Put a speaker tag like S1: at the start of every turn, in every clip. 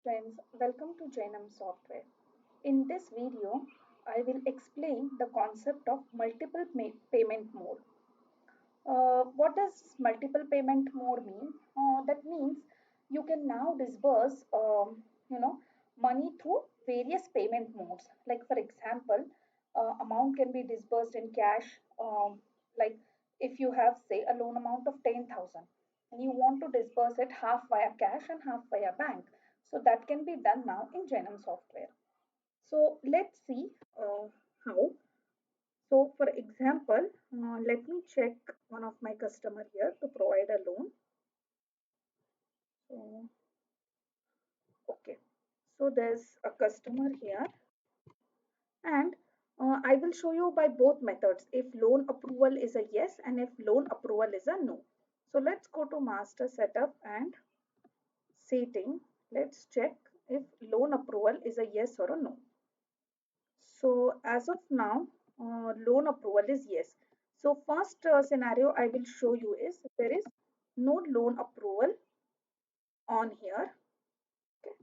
S1: friends, welcome to Jainam Software. In this video, I will explain the concept of multiple payment mode. What does multiple payment mode mean? That means you can now disburse, money through various payment modes. Like for example, amount can be disbursed in cash. Like if you have, say, a loan amount of 10,000 and you want to disburse it half via cash and half via bank. So that can be done now in Jainam Software. So let's see how. So for example, let me check one of my customer here to provide a loan. So, okay. So there's a customer here and I will show you by both methods if loan approval is a yes and if loan approval is a no. So let's go to master setup and setting. Let's check if loan approval is a yes or a no. So as of now, loan approval is yes. So first scenario I will show you is there is no loan approval on here. Okay.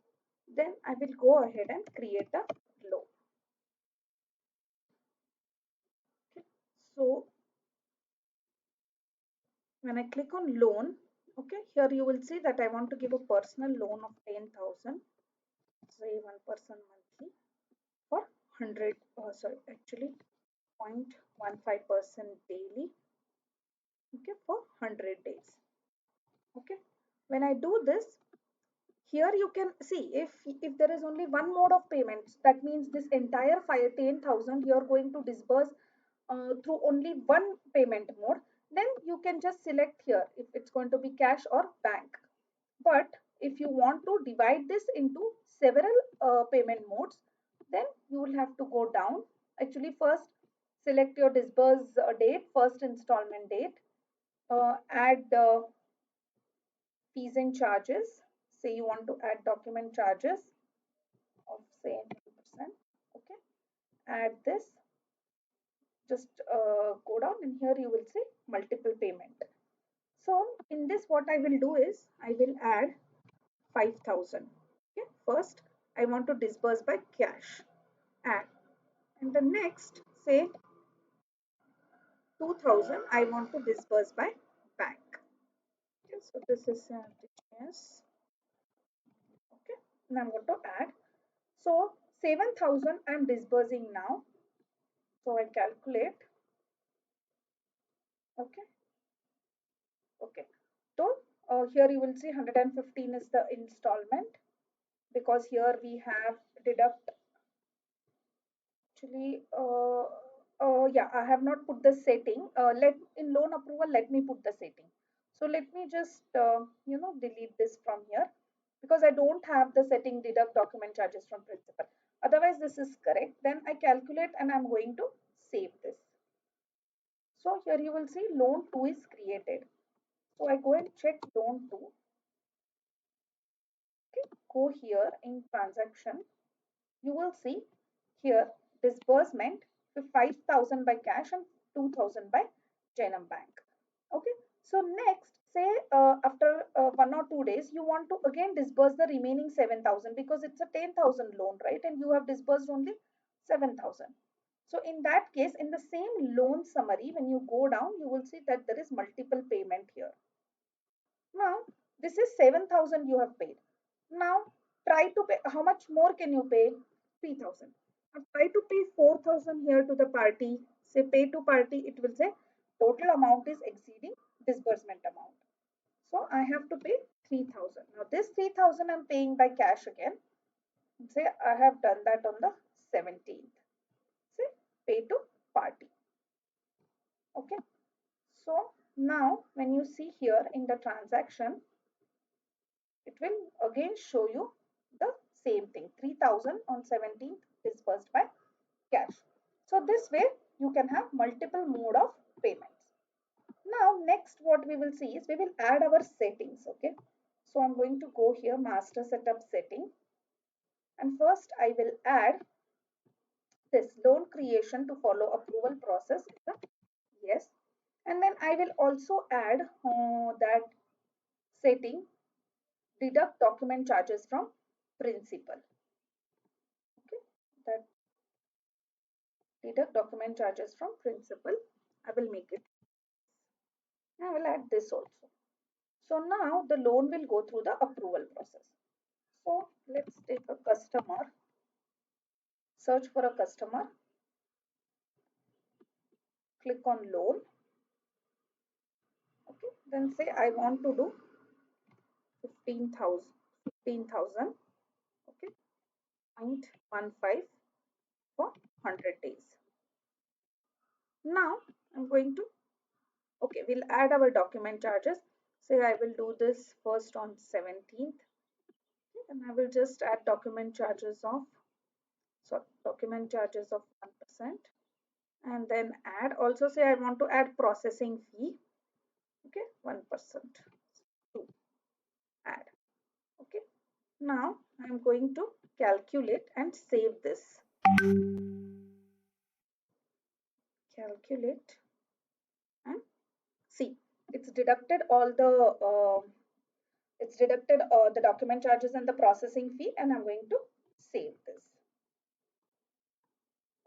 S1: Then I will go ahead and create a loan. Okay. So when I click on loan, okay, here you will see that I want to give a personal loan of 10,000, say 1% monthly for 100, sorry, actually 0.15% daily, okay, for 100 days. Okay, when I do this, here you can see if there is only one mode of payments, that means this entire 10,000 you are going to disburse through only one payment mode, then you can just select here if it's going to be cash or bank. But if you want to divide this into several payment modes, then you will have to go down. Actually, first select your disburse date, first installment date, add fees and charges. Say you want to add document charges of say 10%. Okay, add this. Just go down and here you will see multiple payment. So in this, what I will do is I will add 5,000. Okay, first I want to disburse by cash. Add, and the next say 2,000 I want to disburse by bank. Okay, so this is yes. Okay, and I'm going to add. So 7,000 I'm disbursing now. So I calculate. Okay, okay. So here you will see 115 is the installment because here we have deduct. Actually, yeah, I have not put the setting. Let in loan approval, let me put the setting. So let me just delete this from here because I don't have the setting deduct document charges from principal. Otherwise, this is correct. Then I calculate and I'm going to save this. So here you will see loan 2 is created. So I go and check loan 2. Okay, go here in transaction. You will see here disbursement 5,000 by cash and 2,000 by Jainam Bank. Okay, so next say after 1 or 2 days you want to again disburse the remaining 7,000 because it's a 10,000 loan, right? And you have disbursed only 7,000. So in that case, in the same loan summary, when you go down, you will see that there is multiple payment here. Now, this is 7,000 you have paid. Now, try to pay, how much more can you pay? 3,000. Now, try to pay 4,000 here to the party. Say pay to party, it will say total amount is exceeding disbursement amount. So, I have to pay 3,000. Now, this 3,000 I'm paying by cash again. Say I have done that on the 17th. Say pay to party. Okay. So, now when you see here in the transaction, it will again show you the same thing, 3,000 on 17th disbursed by cash. So this way you can have multiple mode of payments. Now next what we will see is we will add our settings. Okay, so I'm going to go here master setup setting, and first I will add this loan creation to follow approval process is a yes, and then I will also add that setting deduct document charges from principal. Okay, that deduct document charges from principal. I will make it. I will add this also. So now the loan will go through the approval process. So let's take a customer, search for a customer, click on loan. Okay, then say I want to do 15,000, okay, 0.15 for 100 days. Now I'm going to, okay, we'll add our document charges. Say I will do this first on 17th, okay, and I will just add document charges of, document charges of 1%, and then add, also say I want to add processing fee, okay, 1% to add. Okay, now I'm going to calculate and save this. Calculate and see, it's deducted all the the document charges and the processing fee, and I'm going to save this.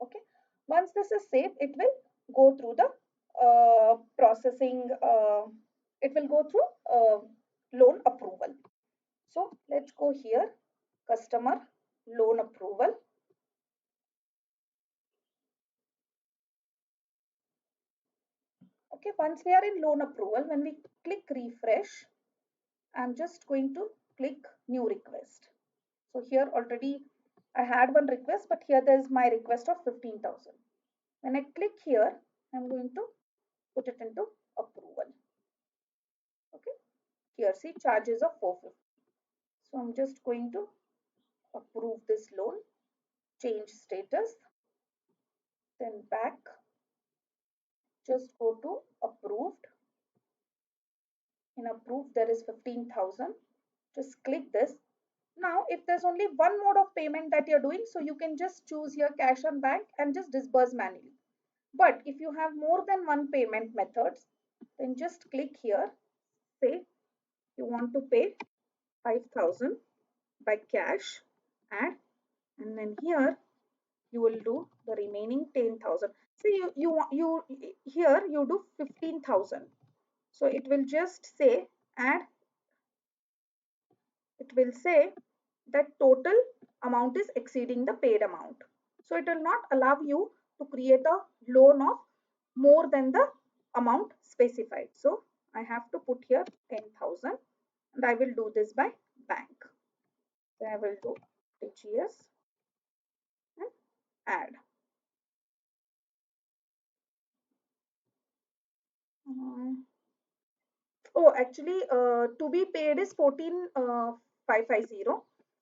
S1: Okay, once this is saved, it will go through the processing, it will go through loan approval. So let's go here, customer loan approval. Okay, once we are in loan approval, when we click refresh, I'm just going to click new request. So here already I had one request, but here there's my request of 15,000. When I click here, I'm going to put it into approval. Okay, here see charges of 450. So I'm just going to approve this loan, change status, then back, just go to approved. In approved, there is 15,000. Just click this. Now, if there's only one mode of payment that you're doing, so you can just choose your cash on bank and just disburse manually. But if you have more than one payment methods, then just click here, say you want to pay 5,000 by cash, add, and then here you will do the remaining 10,000. See, you here you do 15,000. So it will just say add, it will say that total amount is exceeding the paid amount. So it will not allow you to create a loan of more than the amount specified. So I have to put here 10,000, and I will do this by bank. Then I will do DGS and add. Oh, actually, to be paid is 14,550.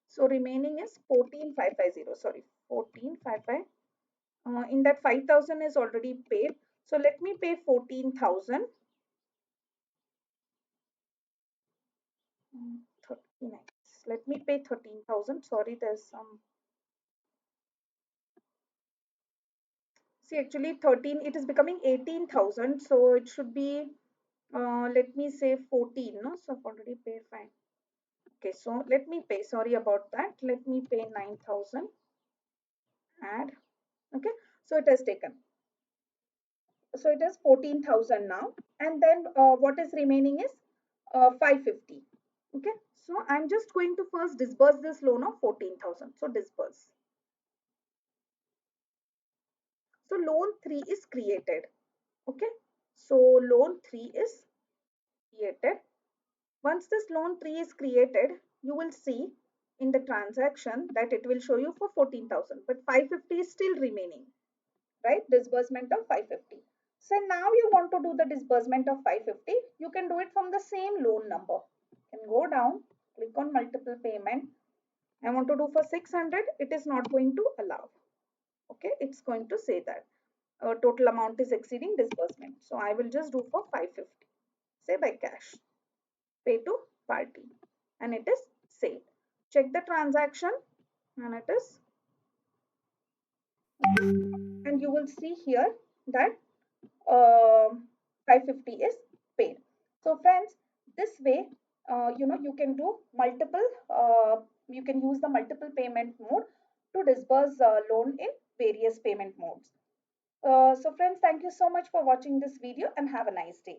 S1: So remaining is 14,550. Sorry, 14,550. In that 5,000 is already paid. So let me pay 14,000. 39. Let me pay 13,000. Sorry, there's some. See, actually 13, it is becoming 18,000. So it should be, let me say 14. No, so I've already paid fine. Okay, so let me pay. Sorry about that. Let me pay 9,000. Add. Okay, so it has taken. So it is 14,000 now, and then what is remaining is 550. Okay, so I'm just going to first disburse this loan of 14,000. So disburse. So loan 3 is created. Okay, so loan 3 is created. Once this loan 3 is created, you will see in the transaction that it will show you for 14,000, but 550 is still remaining, right? Disbursement of 550. So now you want to do the disbursement of 550, you can do it from the same loan number. You can go down, click on multiple payment. I want to do for 600, it is not going to allow. Okay, it's going to say that total amount is exceeding disbursement. So I will just do for 550, say by cash, pay to party, and it is saved. Check the transaction, and it is, and you will see here that 550 is paid. So friends, this way, you can do multiple you can use the multiple payment mode to disburse loan in various payment modes. So friends, thank you so much for watching this video and have a nice day.